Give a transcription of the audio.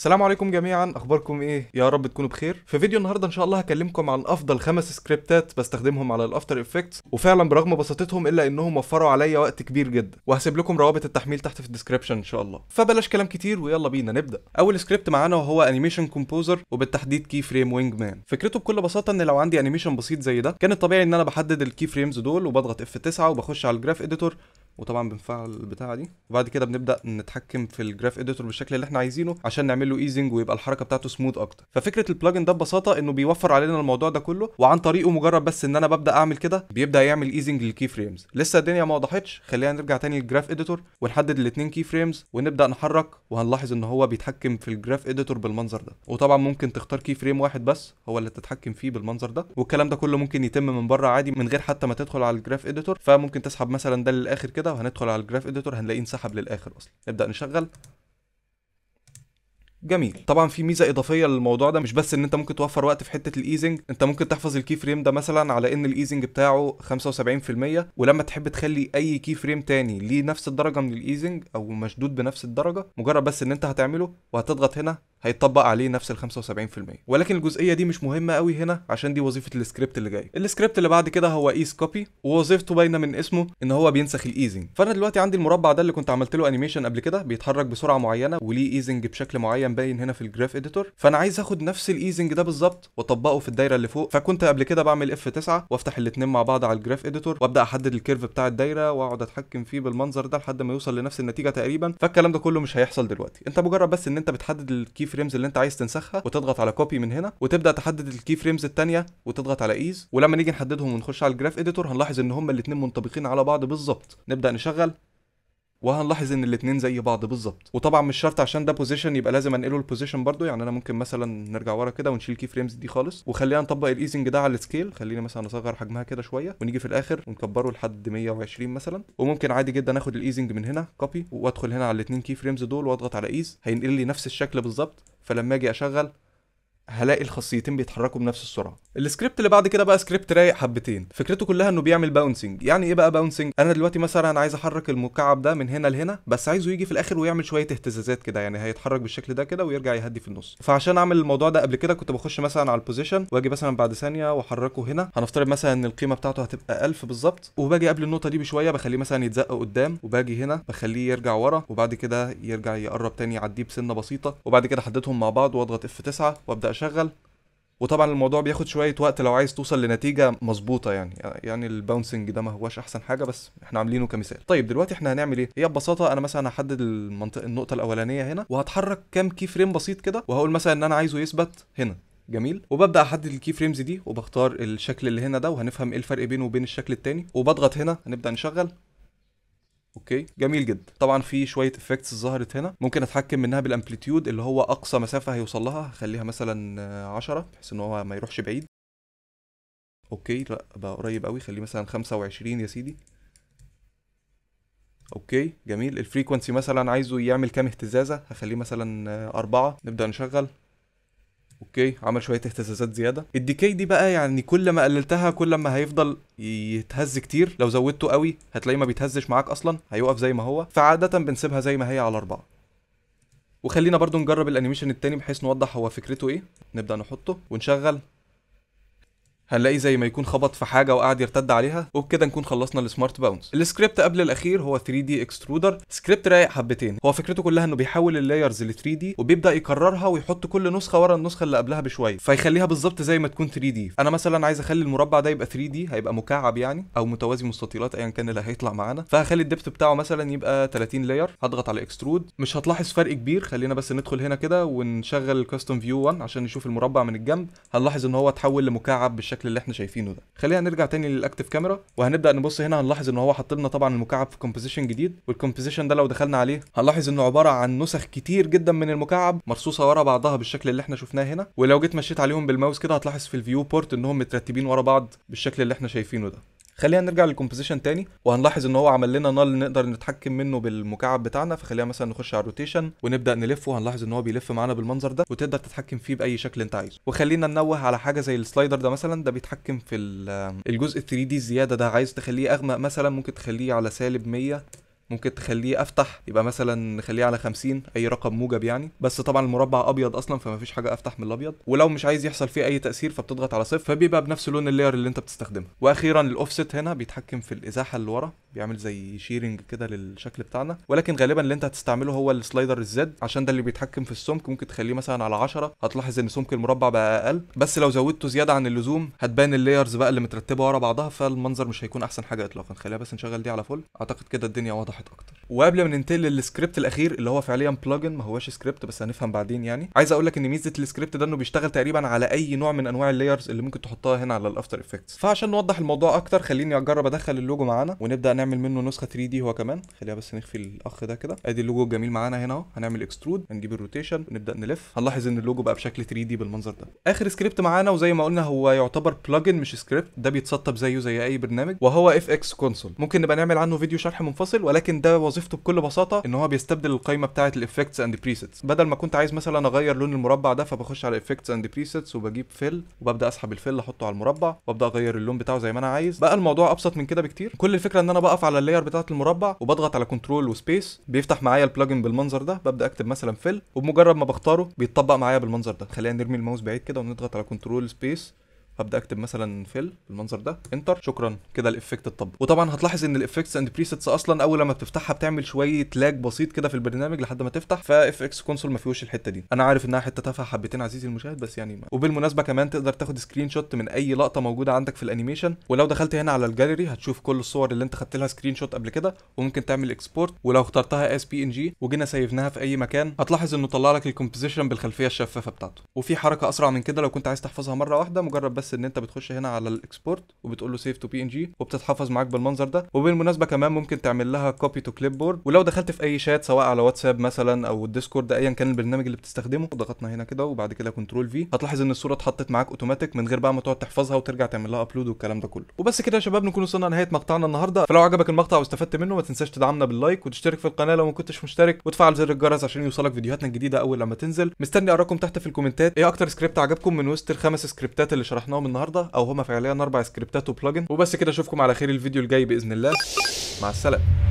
السلام عليكم جميعا، اخباركم ايه؟ يا رب تكونوا بخير. في فيديو النهارده ان شاء الله هكلمكم عن افضل 5 سكريبتات بستخدمهم على الافتر افكتس، وفعلا برغم بساطتهم الا انهم وفروا عليا وقت كبير جدا، وهسيب لكم روابط التحميل تحت في الديسكربشن ان شاء الله. فبلاش كلام كتير ويلا بينا نبدا. اول سكريبت معانا وهو انيميشن كومبوزر، وبالتحديد كي فريم وينج مان. فكرته بكل بساطه ان لو عندي انيميشن بسيط زي ده، كان الطبيعي ان انا بحدد الكي فريمز دول وبضغط F9 وبخش على الجراف اديتور، وطبعا بنفعل البتاعه دي، وبعد كده بنبدا نتحكم في الجراف اديتور بالشكل اللي احنا عايزينه عشان نعمل له ايزنج ويبقى الحركه بتاعته سموث اكتر. ففكره البلجن ده ببساطه انه بيوفر علينا الموضوع ده كله، وعن طريقه مجرد بس ان انا ببدا اعمل كده بيبدا يعمل ايزنج للكي فريمز. لسه الدنيا ما وضحتش، خلينا نرجع تاني للجراف اديتور ونحدد الاثنين كي فريمز ونبدا نحرك، وهنلاحظ ان هو بيتحكم في الجراف اديتور بالمنظر ده. وطبعا ممكن تختار كي فريم واحد بس هو اللي تتحكم فيه بالمنظر ده، والكلام ده كله ممكن يتم من بره عادي من غير حتى ما تدخل على الجراف اديتور. فممكن تسحب مثلا ده للاخر كده، وهندخل على الجراف اديتور هنلاقيه انسحب للاخر اصلا. نبدا نشغل. جميل. طبعا في ميزه اضافيه للموضوع ده، مش بس ان انت ممكن توفر وقت في حته الايزنج، انت ممكن تحفظ الكي فريم ده مثلا على ان الايزنج بتاعه 75%، ولما تحب تخلي اي كي فريم تاني ليه نفس الدرجه من الايزنج او مشدود بنفس الدرجه، مجرد بس ان انت هتعمله وهتضغط هنا هيتطبق عليه نفس ال 75%. ولكن الجزئيه دي مش مهمه قوي هنا عشان دي وظيفه السكريبت اللي جاي. السكريبت اللي بعد كده هو ايز كوبي، ووظيفته باينه من اسمه ان هو بينسخ الايزنج. فانا دلوقتي عندي المربع ده اللي كنت عملت له انيميشن قبل كده، بيتحرك بسرعه معينه وليه ايزنج بشكل معين باين هنا في الجراف اديتور. فانا عايز اخد نفس الايزنج ده بالظبط واطبقه في الدايره اللي فوق. فكنت قبل كده بعمل F9 وافتح الاثنين مع بعض على الجراف اديتور وابدا احدد الكيرف بتاع الدايره واقعد اتحكم فيه بالمنظر ده لحد ما يوصل لنفس النتيجه تقريبا. فالكلام ده كله مش هيحصل دلوقتي، انت مجرد بس ان انت بتحدد الكي فريمز اللي انت عايز تنسخها وتضغط على كوبي من هنا، وتبدا تحدد الكي فريمز الثانيه وتضغط على ايز. ولما نيجي نحددهم ونخش على الجراف اديتور هنلاحظ ان هما الاثنين منطبقين على بعض بالظبط. نبدا نشغل وهنلاحظ ان الاثنين زي بعض بالظبط. وطبعا مش شرط عشان ده بوزيشن يبقى لازم انقله البوزيشن برضو، يعني انا ممكن مثلا نرجع ورا كده ونشيل كي فريمز دي خالص وخلينا نطبق الايزنج ده على السكيل. خلينا مثلا اصغر حجمها كده شويه ونيجي في الاخر ونكبره لحد 120 مثلا. وممكن عادي جدا اخد الايزنج من هنا كوبي وادخل هنا على الاثنين كي فريمز دول واضغط على ايز، هينقل لي نفس الشكل بالظبط. فلما اجي اشغل هلاقي الخاصيتين بيتحركوا بنفس السرعه. السكريبت اللي بعد كده بقى سكريبت رايق حبتين، فكرته كلها انه بيعمل باونسنج. يعني ايه بقى باونسنج؟ انا دلوقتي مثلا عايز احرك المكعب ده من هنا لهنا، بس عايزه يجي في الاخر ويعمل شويه اهتزازات كده، يعني هيتحرك بالشكل ده كده ويرجع يهدي في النص. فعشان اعمل الموضوع ده قبل كده كنت بخش مثلا على البوزيشن واجي مثلا بعد ثانيه واحركه هنا. هنفترض مثلا ان القيمه بتاعته هتبقى 1000 بالظبط، وباجي قبل النقطه دي بشويه بخليه مثلا يتزق قدام، وباجي هنا بخليه يرجع ورا، وبعد كده يرجع يقرب تاني يعديه بسنه بسيطه، وبعد كده احددهم مع بعض واضغط F9 وابدا اشغل. وطبعا الموضوع بياخد شويه وقت لو عايز توصل لنتيجه مظبوطه، يعني الباونسنج ده ما هواش احسن حاجه، بس احنا عاملينه كمثال. طيب دلوقتي احنا هنعمل ايه؟ هي ببساطه انا مثلا هحدد النقطه الاولانيه هنا وهتحرك كام كي فريم بسيط كده، وهقول مثلا ان انا عايزه يثبت هنا. جميل. وببدا احدد الكي فريمز دي وبختار الشكل اللي هنا ده، وهنفهم ايه الفرق بينه وبين الشكل التاني، وبضغط هنا هنبدا نشغل. اوكي جميل جدا. طبعا في شويه افكتس ظهرت هنا، ممكن اتحكم منها بالامبليتيود اللي هو اقصى مسافه هيوصل لها، هخليها مثلا 10 بحيث ان هو ما يروحش بعيد. اوكي لا بقى قريب قوي، خليه مثلا 25 يا سيدي. اوكي جميل. الفريكونسي مثلا عايزه يعمل كام اهتزازه، هخليه مثلا 4. نبدا نشغل. اوكي عمل شويه اهتزازات زياده. الديكي دي بقى يعني كل ما قللتها كل ما هيفضل يتهز كتير، لو زودته قوي هتلاقيه ما بيتهزش معاك اصلا، هيقف زي ما هو. فعاده بنسيبها زي ما هي على 4. وخلينا برضو نجرب الانيميشن التاني بحيث نوضح هو فكرته ايه. نبدا نحطه ونشغل. هنلاقي زي ما يكون خبط في حاجه وقعد يرتد عليها، وبكده نكون خلصنا السمارت باونس. السكريبت قبل الاخير هو 3 دي اكسترودر، سكريبت رايق حبتين. هو فكرته كلها انه بيحول اللايرز ل 3 دي وبيبدا يكررها ويحط كل نسخه ورا النسخه اللي قبلها بشويه، فيخليها بالظبط زي ما تكون 3 دي. انا مثلا عايز اخلي المربع ده يبقى 3 دي، هيبقى مكعب يعني او متوازي مستطيلات ايا كان اللي هيطلع معانا. فهخلي الدبت بتاعه مثلا يبقى 30 لاير، هضغط على اكسترود. مش هتلاحظ فرق كبير، خلينا بس ندخل هنا كده ونشغل الكاستم فيو 1 عشان نشوف المربع من الجنب. هنلاحظ ان هو اتحول لمكعب بالشكل اللي احنا شايفينه ده. خلينا نرجع تاني للاكتيف كاميرا وهنبدا نبص هنا. هنلاحظ ان هو حاطط لنا طبعا المكعب في كومبوزيشن جديد، والكومبوزيشن ده لو دخلنا عليه هنلاحظ انه عباره عن نسخ كتير جدا من المكعب مرصوصه ورا بعضها بالشكل اللي احنا شفناه هنا. ولو جيت مشيت عليهم بالماوس كده هتلاحظ في الفيو بورت انهم مترتبين ورا بعض بالشكل اللي احنا شايفينه ده. خلينا نرجع للكومبوزيشن تاني وهنلاحظ ان هو عمل لنا نال نقدر نتحكم منه بالمكعب بتاعنا. فخلينا مثلا نخش على الروتيشن ونبدا نلفه، وهنلاحظ ان هو بيلف معانا بالمنظر ده وتقدر تتحكم فيه باي شكل انت عايزه. وخلينا ننوه على حاجه زي السلايدر ده مثلا، ده بيتحكم في الجزء 3 دي الزياده ده. عايز تخليه اغمق مثلا ممكن تخليه على -100 ممكن تخليه افتح يبقى مثلا نخليه على 50 اي رقم موجب يعني، بس طبعا المربع ابيض اصلا فما فيش حاجه افتح من الابيض. ولو مش عايز يحصل فيه اي تاثير فبتضغط على صفر فبيبقى بنفس لون اللاير اللي انت بتستخدمه. واخيرا الاوفست هنا بيتحكم في الازاحه اللي ورا، بيعمل زي شيرنج كده للشكل بتاعنا، ولكن غالبا اللي انت هتستعمله هو السلايدر الزد عشان ده اللي بيتحكم في السمك. ممكن تخليه مثلا على 10، هتلاحظ ان سمك المربع بقى اقل، بس لو زودته زياده عن اللزوم هتبان اللايرز بقى اللي مترتبه ورا بعضها فالمنظر مش هيكون احسن حاجه اطلاقا. خلينا بس نشغل دي على فل، اعتقد كده الدنيا وضحت اكتر. وقبل ما ننتقل للسكريبت الاخير اللي هو فعليا بلجن ما هوش سكريبت بس هنفهم بعدين يعني، عايز اقول لك ان ميزه السكريبت ده انه بيشتغل تقريبا على اي نوع من انواع اللايرز اللي ممكن تحطها هنا على الافتر افكتس. فعشان نوضح الموضوع اكتر خليني اجرب ادخل اللوجو معانا ونبدا نعمل منه نسخه 3 دي هو كمان. خلينا بس نخفي الاخ ده كده. ادي اللوجو الجميل معانا هنا اهو. هنعمل اكسترود، هنجيب الروتيشن ونبدا نلف، هنلاحظ ان اللوجو بقى بشكل 3 دي بالمنظر ده. اخر سكريبت معانا وزي ما قلنا هو يعتبر بلجن مش سكريبت، ده بيتسطب زيه زي اي برنامج وهو اف اكس كونسول. ممكن نبقى نعمل عنه فيديو شرح منفصل، ولكن ده وظيفته بكل بساطه ان هو بيستبدل القائمه بتاعه الافكتس اند بريسيتس. بدل ما كنت عايز مثلا اغير لون المربع ده فبخش على افكتس اند بريسيتس وبجيب فيل وببدا اسحب الفيل احطه على المربع وابدا اغير اللون بتاعه زي ما انا عايز. بقى الموضوع ابسط من كده بكتير. كل الفكره ان انا بقف على اللاير بتاعه المربع وبضغط على كنترول وسبيس، بيفتح معايا البلجن بالمنظر ده. ببدا اكتب مثلا فيل وبمجرد ما بختاره بيتطبق معايا بالمنظر ده. خلينا نرمي الماوس بعيد كده ونضغط على كنترول سبيس، هبدا اكتب مثلا فيل بالمنظر ده، انتر، شكرا كده الافكت اتطبق. وطبعا هتلاحظ ان الافكتس اند بريسيتس اصلا اول لما بتفتحها بتعمل شويه لاج بسيط كده في البرنامج لحد ما تفتح، فاف اكس كونسول ما فيهوش الحته دي. انا عارف انها حته تافهه حبتين عزيزي المشاهد بس يعني ما. وبالمناسبه كمان تقدر تاخد سكرين شوت من اي لقطه موجوده عندك في الانيميشن، ولو دخلت هنا على الجاليري هتشوف كل الصور اللي انت خدت لها سكرين شوت قبل كده، وممكن تعمل اكسبورت. ولو اخترتها اس بي ان جي وجينا سيفناها في اي مكان هتلاحظ انه طلع لك الكومبوزيشن بالخلفيه الشفافه بتاعته. وفي حركه اسرع من كده لو كنت عايز تحفظها مره واحده، مجرد بس ان انت بتخش هنا على الاكسبورت وبتقول له سيف تو بي ان جي وبتتحفظ معاك بالمنظر ده. وبالمناسبه كمان ممكن تعمل لها كوبي تو كليب بورد، ولو دخلت في اي شات سواء على واتساب مثلا او الديسكورد ايا كان البرنامج اللي بتستخدمه وضغطنا هنا كده وبعد كده كنترول في، هتلاحظ ان الصوره اتحطت معاك اوتوماتيك من غير بقى ما تقعد تحفظها وترجع تعمل لها ابلود والكلام ده كله. وبس كده يا شباب نكون وصلنا لنهايه مقطعنا النهارده. فلو عجبك المقطع واستفدت منه ما تنساش تدعمنا باللايك وتشترك في القناه لو ما كنتش مشترك وتفعل زر الجرس عشان يوصلك فيديوهاتنا الجديده اول لما تنزل. مستني اراكم تحت في الكومنتات ايه اكتر سكريبت عجبكم من وسط الخمس سكريبتات اللي شرحناهم النهارده، او هما فعليا 4 سكريبتات وبلجن. وبس كده اشوفكم على خير الفيديو الجاي باذن الله. مع السلامه.